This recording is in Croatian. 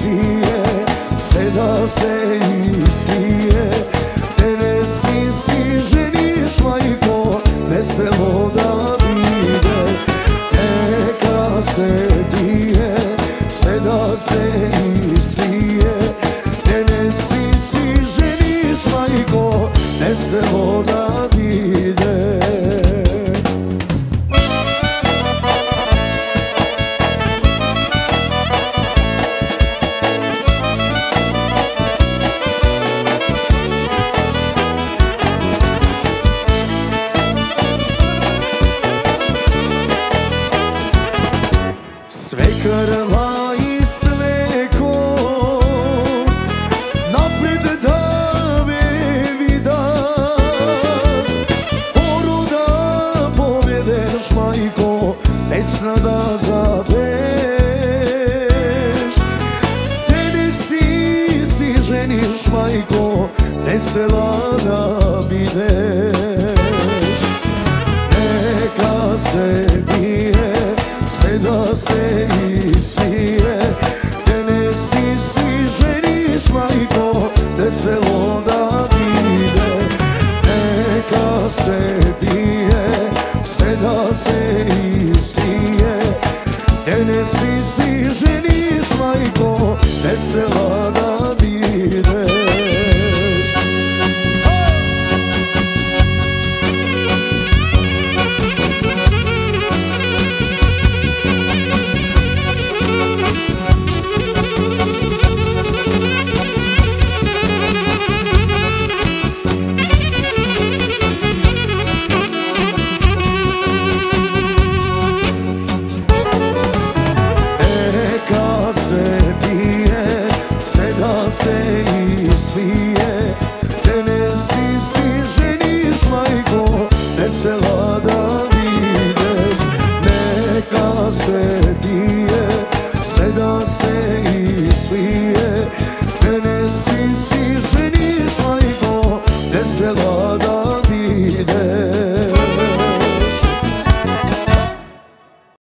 bije, seda se ispije. Tene si ženiš, majko, veselo da vide. Neka se bije, seda se ispije. Tene si ženiš, majko, veselo da vide. Sve krva i sve ko napred da me vida, oru da povedeš, majko, pesna da zapeš. Tene si ženiš, majko, vesela da bideš. Neka se bije, seda se ispije. Tene si ženiš, majko, veselo da vide. Neka se bije, seda se ispije. Tene si ženiš, majko, vesela da videš. Se ispije, tene si ženiš, majko, vesela da videš. Neka se bije, seda se ispije. Tene si ženiš, majko, vesela